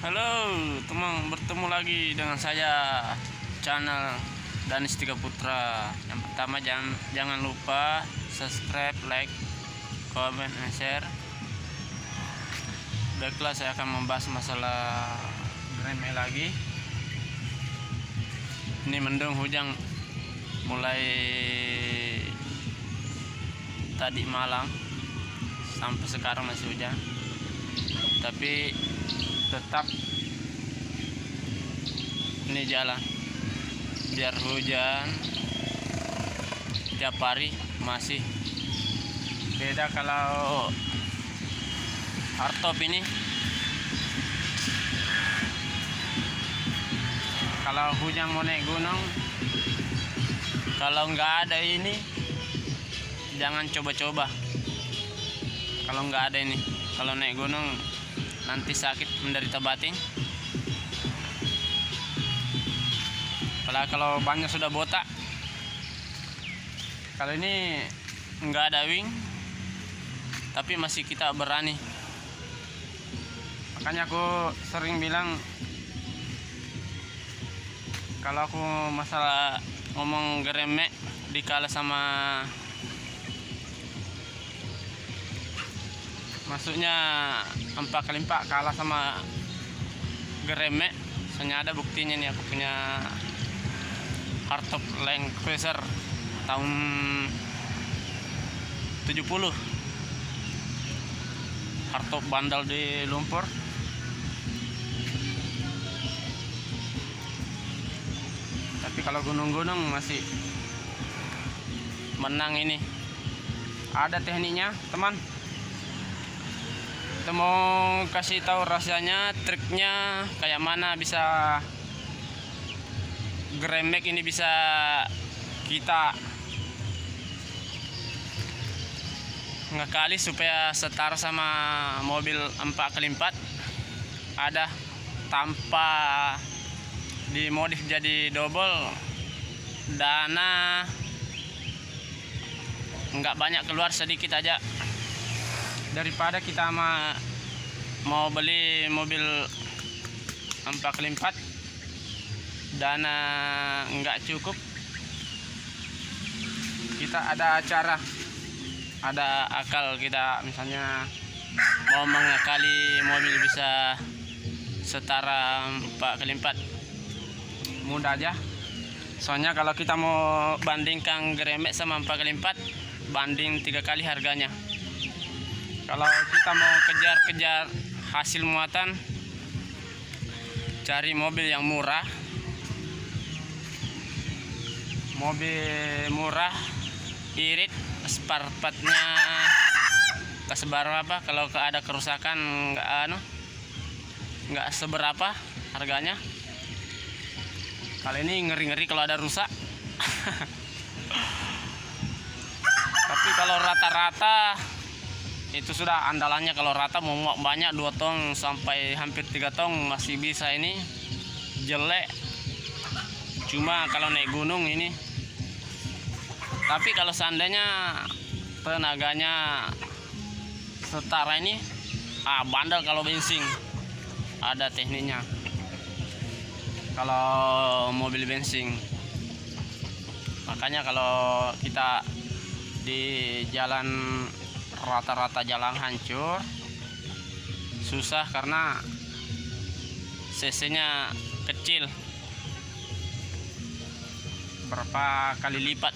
Halo teman, bertemu lagi dengan saya channel Danis Tiga Putra. Yang pertama jangan lupa subscribe, like, comment, and share. Baiklah, saya akan membahas masalah remeh lagi. Ini mendung, hujan mulai tadi malam sampai sekarang masih hujan, tapi tetap ini jalan biar hujan tiap hari masih beda. Kalau hardtop ini kalau hujan mau naik gunung, kalau nggak ada ini jangan coba-coba. Kalau nggak ada ini, kalau naik gunung nanti sakit, menderita batin. Apalagi kalau bannya sudah botak. Kalau ini nggak ada wing, tapi masih kita berani. Makanya aku sering bilang, kalau aku masalah ngomong geremek dikalah sama, maksudnya 4x4 kalah sama geremek. Soalnya ada buktinya nih, aku punya hardtop Land Cruiser tahun 70, hardtop bandal di lumpur. Tapi kalau gunung-gunung masih menang ini. Ada tekniknya teman. Kita mau kasih tahu rasanya, triknya kayak mana bisa geremek ini bisa kita ngekali supaya setara sama mobil 4x4. Ada tanpa dimodif jadi double, dana nggak banyak keluar, sedikit aja. Daripada kita mau beli mobil 4x4 dana nggak cukup, kita ada cara, ada akal. Kita misalnya mau mengakali mobil bisa setara 4x4, mudah aja. Soalnya kalau kita mau bandingkan geremek sama 4x4, banding 3 kali harganya. Kalau kita mau kejar hasil muatan, cari mobil yang murah. Mobil murah, irit, spare partnya seberapa. Kalau ada kerusakan nggak seberapa harganya. Kali ini ngeri-ngeri kalau ada rusak. Tapi kalau rata-rata itu sudah andalannya. Kalau rata mau muat banyak, 2 tong sampai hampir 3 tong masih bisa ini. Jelek cuma kalau naik gunung ini. Tapi kalau seandainya tenaganya setara ini, bandel kalau bensin. Ada tekniknya kalau mobil bensin. Makanya kalau kita di jalan rata-rata jalan hancur, susah karena cc-nya kecil, berapa kali lipat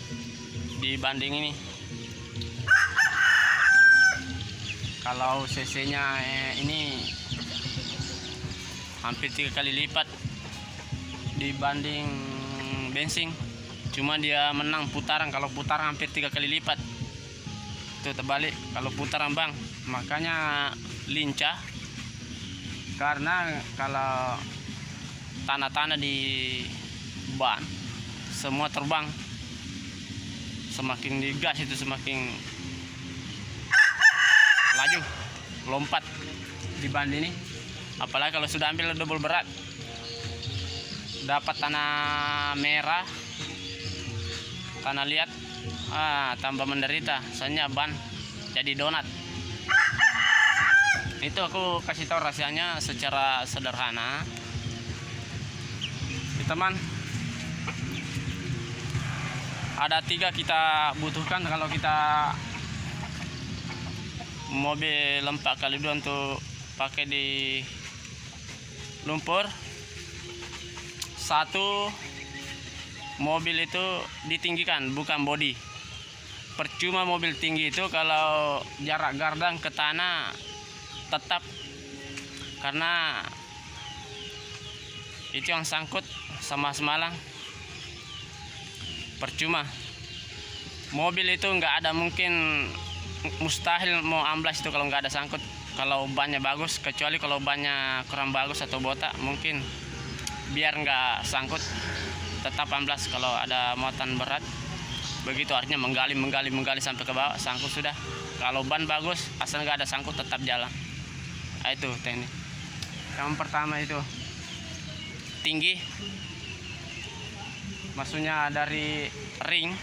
dibanding ini. Kalau cc-nya ini hampir 3 kali lipat dibanding bensin, cuma dia menang putaran. Kalau putaran hampir 3 kali lipat. Itu terbalik kalau putaran bang. Makanya lincah, karena kalau tanah-tanah di ban semua terbang. Semakin digas itu semakin laju, lompat dibanding ini. Apalagi kalau sudah ambil double berat, dapat tanah merah, tanah liat, tambah menderita. Soalnya ban jadi donat. Itu aku kasih tahu rahasianya secara sederhana teman. Ada 3 kita butuhkan kalau kita mobil 4x2 untuk pakai di lumpur. 1, mobil itu ditinggikan, bukan bodi. Percuma mobil tinggi itu kalau jarak gardang ke tanah tetap, karena itu yang sangkut sama semalang. Percuma mobil itu nggak ada, mungkin mustahil mau amblas itu kalau nggak ada sangkut, kalau bannya bagus. Kecuali kalau bannya kurang bagus atau botak, mungkin biar nggak sangkut tetap amblas kalau ada muatan berat. Begitu artinya menggali sampai ke bawah, sangkut sudah. Kalau ban bagus asal nggak ada sangkut tetap jalan. Nah, itu teknik yang pertama. Itu tinggi, maksudnya dari ring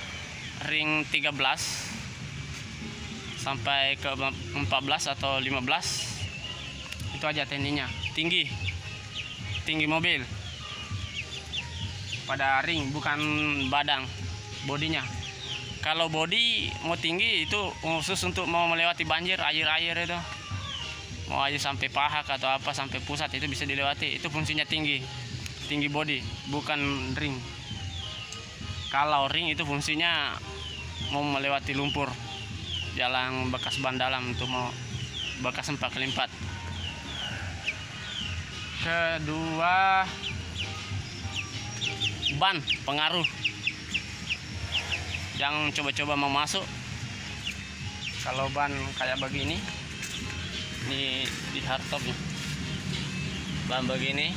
13 sampai ke 14 atau 15. Itu aja tekniknya. Tinggi mobil pada ring, bukan badang bodinya. Kalau bodi mau tinggi itu khusus untuk mau melewati banjir, air itu. Mau aja sampai paha atau apa, sampai pusat itu bisa dilewati. Itu fungsinya tinggi bodi, bukan ring. Kalau ring itu fungsinya mau melewati lumpur, jalan bekas ban dalam, untuk mau bekas 4x4. Kedua, ban pengaruh. Jangan coba-coba mau masuk. Kalau ban kayak begini, ini di hardtop nih, ban begini,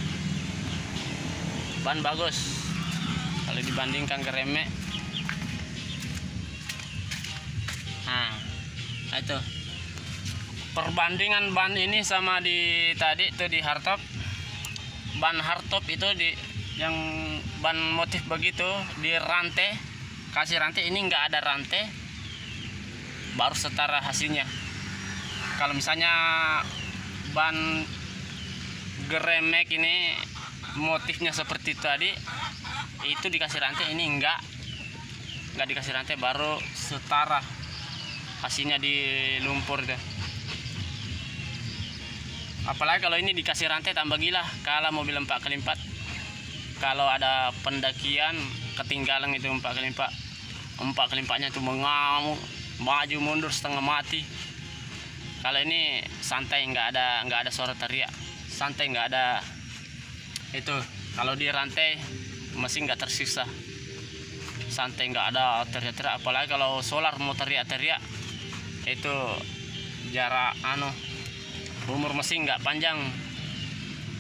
ban bagus kalau dibandingkan ke remek. Nah, itu perbandingan ban ini sama di tadi itu di hardtop. Ban hardtop itu di yang ban motif begitu di rantai, kasih rantai. Ini nggak ada rantai, baru setara hasilnya. Kalau misalnya ban geremek ini motifnya seperti tadi, itu dikasih rantai. Ini enggak dikasih rantai, baru setara hasilnya di lumpur deh. Apalagi kalau ini dikasih rantai tambah gila. Kalau mobil 4x4, kalau ada pendakian ketinggalan itu 4x4-nya itu mengamuk, maju mundur setengah mati. Kalau ini santai, nggak ada suara teriak, santai, nggak ada itu. Kalau di rantai mesin nggak tersiksa, santai, nggak ada teriak-teriak. Apalagi kalau solar mau teriak-teriak, itu jarak umur mesin nggak panjang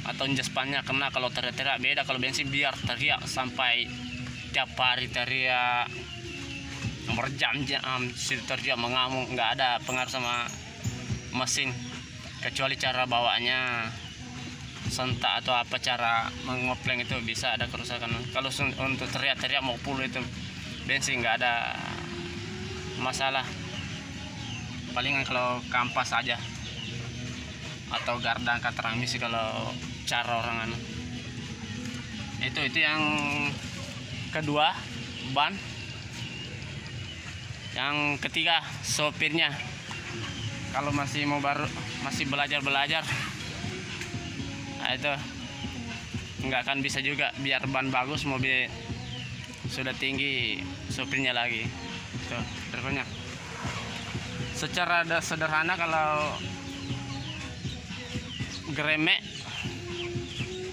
atau jaspannya kena kalau teriak-teriak. Beda kalau bensin, biar teriak sampai tiap hari teriak, berjam-jam teriak mengamuk, nggak ada pengaruh sama mesin. Kecuali cara bawaannya sentak atau apa, cara mengopleng itu bisa ada kerusakan. Kalau untuk teriak-teriak mau puluh itu bensin nggak ada masalah. Palingan kalau kampas aja atau gardang transmisi kalau cara orang itu yang kedua, ban. Yang ketiga, sopirnya. Kalau masih belajar, nah itu nggak akan bisa juga. Biar ban bagus, mobil sudah tinggi, sopirnya lagi. Tuh, berikutnya. Secara sederhana, kalau geremek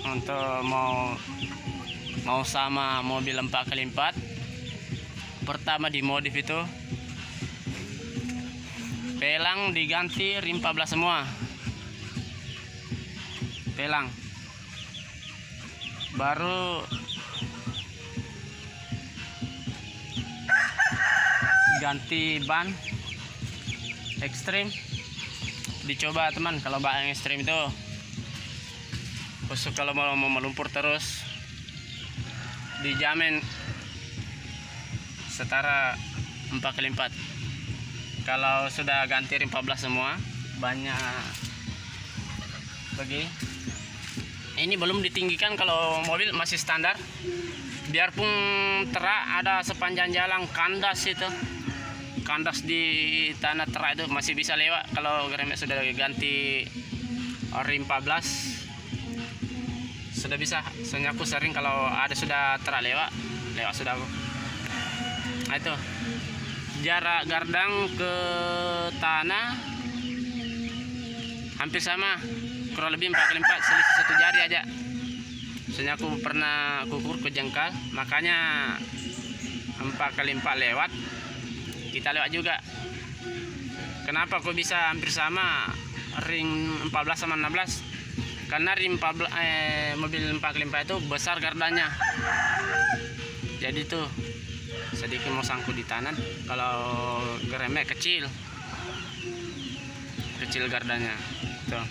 untuk mau sama mobil 4x4, pertama dimodif itu pelang diganti rim 14 semua, pelang. Baru ganti ban ekstrim. Dicoba teman, kalau ban ekstrim itu khusus kalau mau melumpur terus, dijamin setara 4x4. Kalau sudah ganti rim 14 semua, banyak begini. Ini belum ditinggikan, kalau mobil masih standar. Biarpun terak ada sepanjang jalan kandas itu, kandas di tanah terak itu masih bisa lewat. Kalau geremek sudah ganti rim 14 sudah bisa. Soalnya aku sering kalau ada sudah terak lewat sudah aku. Nah, itu jarak gardang ke tanah hampir sama, kurang lebih 4x4, selisih 1 jari aja. Soalnya aku pernah kukur ke jengkal, makanya 4x4 lewat, kita lewat juga. Kenapa kok bisa hampir sama ring 14 sama 16? Karena ring 14 mobil 4x4 itu besar gardanya, jadi tuh sedikit mau sangkut di tanah. Kalau geremek kecil gardanya tuh,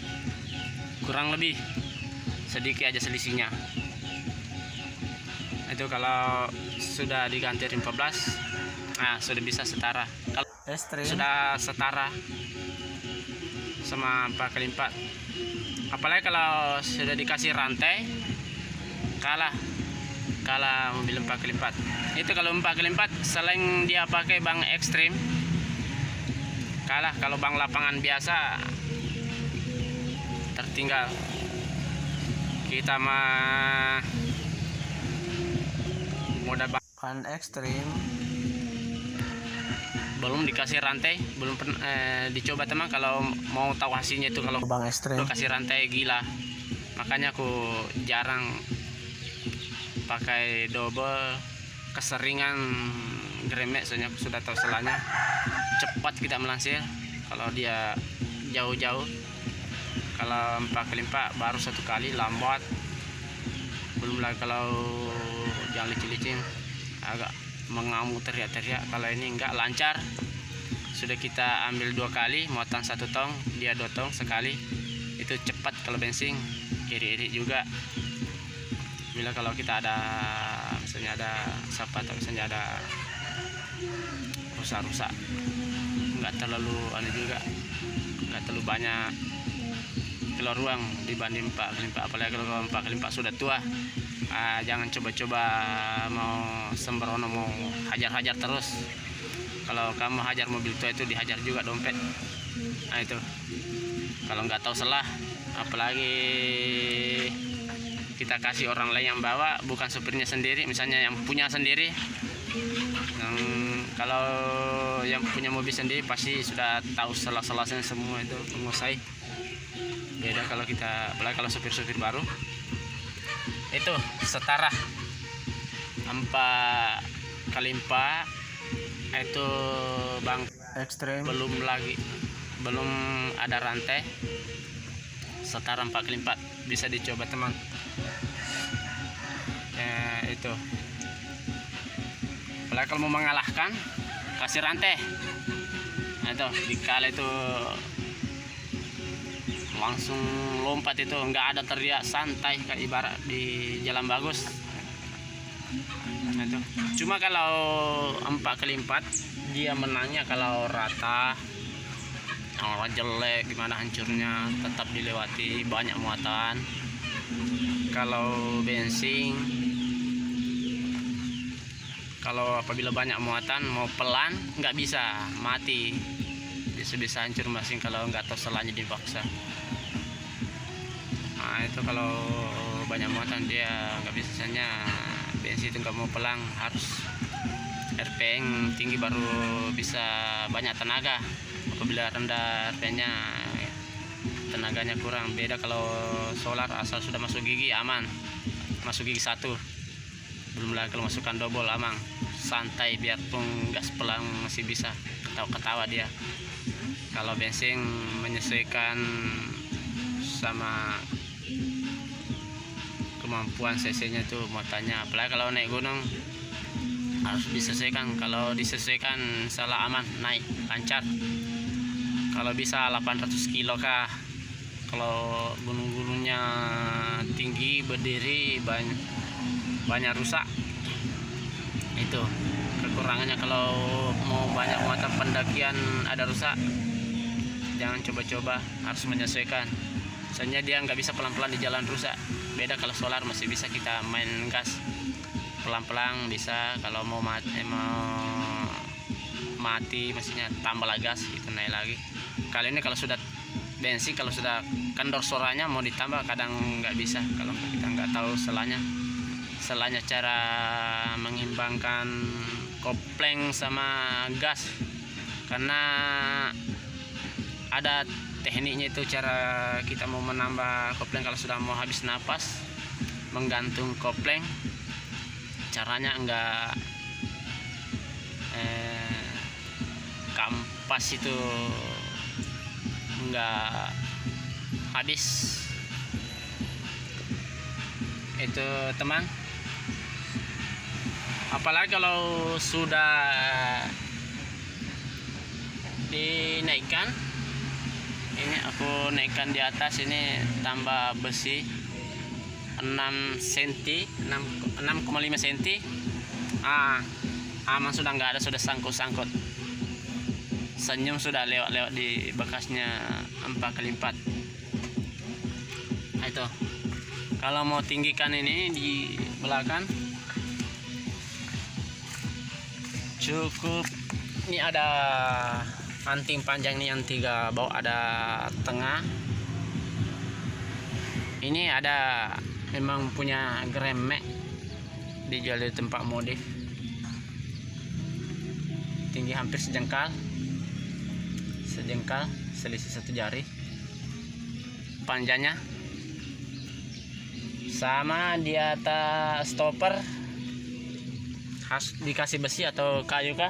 kurang lebih sedikit aja selisihnya. Itu kalau sudah diganti rim 14, nah sudah bisa setara. Kalau sudah setara sama 4x4, apalagi kalau sudah dikasih rantai, kalah mobil 4x4. Itu kalau 4x4 selain dia pakai bang ekstrim, kalah. Kalau bang lapangan biasa tertinggal. Kita mah modal bang ekstrim, belum dikasih rantai, belum dicoba teman. Kalau mau tahu hasilnya itu kalau bang ekstrim kasih rantai gila. Makanya aku jarang pakai double, keseringan geremek. Soalnya aku sudah tahu selanya, cepat kita melansir kalau dia jauh-jauh. Kalau 4x4 baru 1 kali lambat, belum lagi kalau yang licin-licin agak mengamuk, teriak-teriak. Kalau ini enggak, lancar. Sudah kita ambil 2 kali, muatan 1 tong, dia 2 tong sekali. Itu cepat kalau bensin, iri-iri juga. Bila kalau kita ada misalnya ada sapa atau misalnya ada rusak-rusak, enggak terlalu juga, enggak terlalu banyak keluar ruang dibanding 4x4. Apalagi kalau 4x4 sudah tua, jangan coba-coba mau sembrono, mau hajar-hajar terus. Kalau kamu hajar mobil tua itu dihajar juga dompet. Nah itu kalau nggak tahu salah, apalagi kita kasih orang lain yang bawa, bukan supirnya sendiri, misalnya yang punya sendiri. Kalau yang punya mobil sendiri pasti sudah tahu salah-salahnya semua, itu menguasai. Beda kalau kita, apalagi kalau supir-supir baru. Itu setara 4x4 itu bang ekstrem, belum ada rantai, setara 4x4 bisa dicoba teman. Itu apalagi kalau mau mengalahkan, kasih rantai. Nah, itu dikala itu langsung lompat, itu nggak ada teriak, santai kayak ibarat di jalan bagus. Nah, itu cuma kalau 4x4 dia menangnya kalau rata, kalau jelek gimana hancurnya, tetap dilewati, banyak muatan. Kalau bensin, kalau apabila banyak muatan mau pelan nggak bisa, mati, bisa hancur mesin kalau nggak tahu salahnya dipaksa. Nah itu kalau banyak muatan dia nggak bisa, misalnya bensin itu nggak mau pelang, harus RPM tinggi baru bisa banyak tenaga. Apabila rendah RPM-nya, tenaganya kurang. Beda kalau solar, asal sudah masuk gigi aman, masuk gigi 1. Belum lagi kalau masukkan double aman, santai, biarpun gas pelang masih bisa ketawa-ketawa dia. Kalau bensin menyesuaikan sama kemampuan cc-nya itu, muatannya. Apalagi kalau naik gunung harus disesuaikan. Kalau disesuaikan salah aman, naik lancar. Kalau bisa 800 kilo kah. Kalau gunung-gunungnya tinggi, berdiri, banyak rusak. Itu kekurangannya kalau mau banyak muatan pendakian ada rusak. Jangan coba-coba, harus menyesuaikan. soalnya dia nggak bisa pelan-pelan di jalan rusak. Beda kalau solar masih bisa kita main gas pelan-pelan bisa. Kalau mau mati maksudnya tambah gas gitu, naik lagi. Kali ini kalau sudah bensin, kalau sudah kendor suaranya mau ditambah kadang nggak bisa kalau kita nggak tahu selanya cara mengimbangkan kopling sama gas, karena ada tekniknya itu. Cara kita mau menambah kopling kalau sudah mau habis napas, menggantung kopling, caranya enggak kampas itu enggak habis itu teman. Apalagi kalau sudah dinaikkan, ini aku naikkan di atas, ini tambah besi 6 cm 6,5 cm. Aman, sudah nggak ada, sudah sangkut-sangkut. Senyum sudah lewat di bekasnya 4x4. Nah, itu kalau mau tinggikan ini di belakang cukup. Ini ada anting panjang nih yang 3 bawah, ada tengah. Ini ada memang punya gremek, dijual di tempat modif, tinggi hampir sejengkal, selisih 1 jari panjangnya. Sama di atas stopper harus dikasih besi atau kayu kah,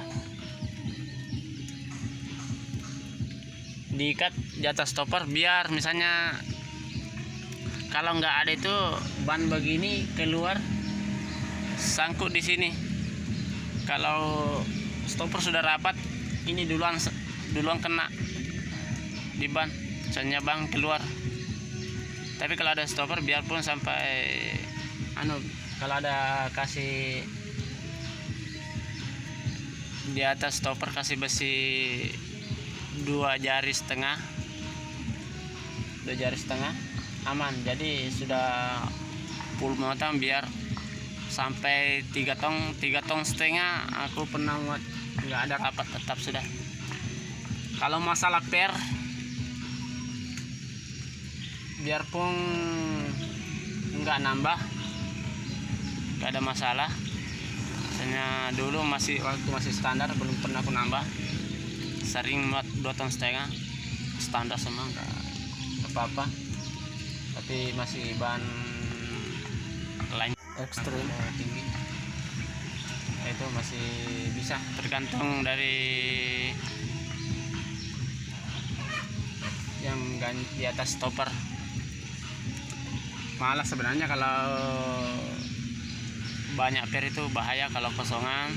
diikat di atas stopper, biar misalnya kalau nggak ada itu ban begini keluar sangkut di sini. Kalau stopper sudah rapat, ini duluan kena di ban, soalnya ban keluar. Tapi kalau ada stopper, biarpun sampai kalau ada kasih di atas stopper kasih besi 2 jari setengah, aman. Jadi sudah full muatan, biar sampai 3 tong setengah. Aku pernah muat nggak ada rapat, tetap sudah. Kalau masalah per, biarpun nggak nambah, nggak ada masalah. Misalnya dulu waktu masih standar, belum pernah aku nambah, sering muat 2,5 ton standar semua, nggak apa-apa. Tapi masih ban lain ekstrim tinggi, itu masih bisa, tergantung dari yang di atas stopper. Malah sebenarnya kalau banyak per itu bahaya, kalau kosongan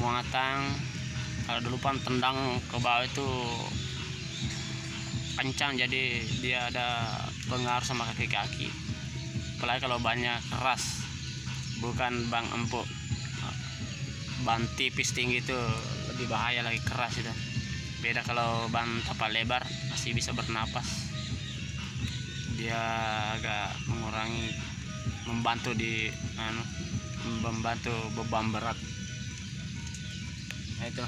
muatan. Kalau dulu pan tendang ke bawah itu kencang, jadi dia ada pengaruh sama kaki-kaki. Apalagi kalau banyak keras, bukan ban empuk, ban tipis tinggi itu lebih bahaya lagi, keras itu. Beda kalau ban tapak lebar, masih bisa bernapas, dia agak membantu beban berat. Nah, itu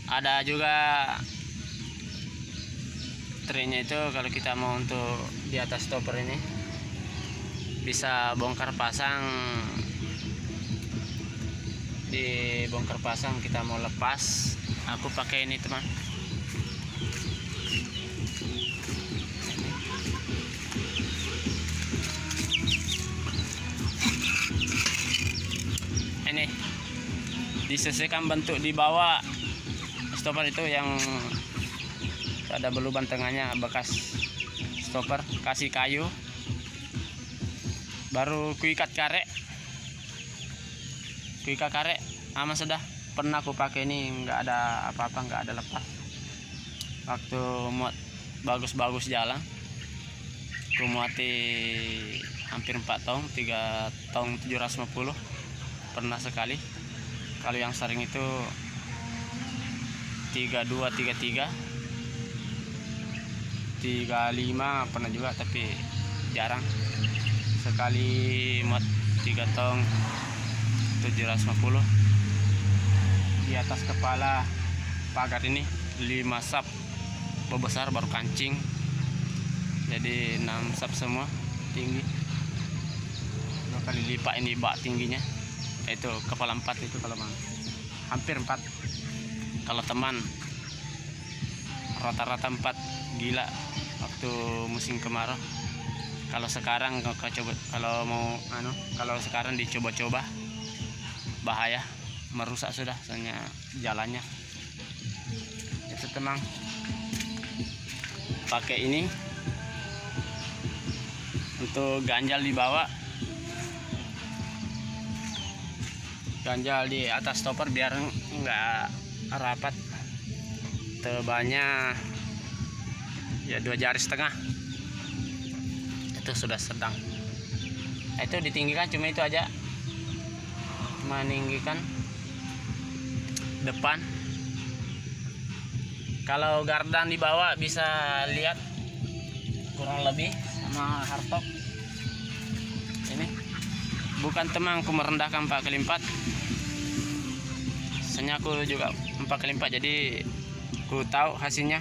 ada juga triknya itu. Kalau kita mau untuk di atas stopper ini, bisa bongkar pasang. Di bongkar pasang kita mau lepas, aku pakai ini teman. Ini disesuaikan bentuk di bawah stopper itu, yang ada beluban tengahnya bekas stopper, kasih kayu, baru kuikat karek, aman sudah. Pernah aku pakai ini, nggak ada apa-apa, nggak ada lepas. Waktu muat bagus-bagus jalan, aku muati hampir 4 tong, 3 tong 750 pernah sekali. Kalau yang sering itu 32, 33, 32, 35 pernah juga, tapi jarang. Sekali muat 3 tong 750. Di atas kepala pagar ini 5 sap besar baru kancing, jadi 6 sap semua tinggi. 2 kali lipat ini bak tingginya. Itu kepala 4 itu kalau bang, hampir 4 kalau teman, rata-rata 4. Gila waktu musim kemarau. Kalau sekarang kalau sekarang dicoba-coba bahaya, merusak sudah soalnya jalannya. Itu teman pakai ini untuk ganjal di bawah, ganjal di atas stopper biar enggak rapat. Tebalnya ya 2,5 jari. Itu sudah sedang. Itu ditinggikan cuma itu aja, meninggikan depan. Kalau gardan di bawah bisa lihat kurang lebih sama hardtop. Ini bukan teman aku merendahkan 4x4, soalnya aku juga 4x4, jadi aku tahu hasilnya.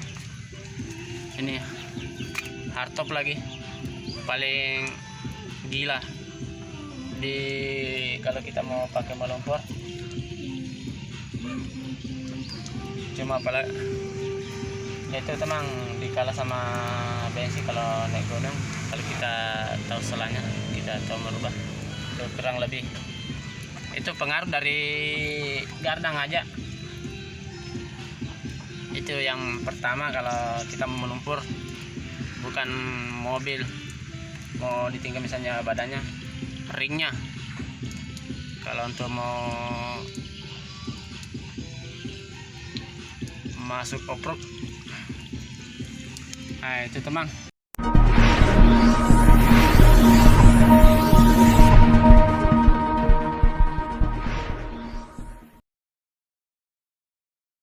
Ini hardtop lagi paling gila di kalau kita mau pakai melumpur. Cuma itu teman dikalah sama bensin kalau naik gunung. Kalau kita tahu selanya, kita tahu merubah, itu kurang lebih. Itu pengaruh dari gardang aja. Itu yang pertama kalau kita mau melumpur, bukan mobil. Mau ditinggal misalnya badannya, ringnya. Kalau untuk mau masuk off-road, nah itu teman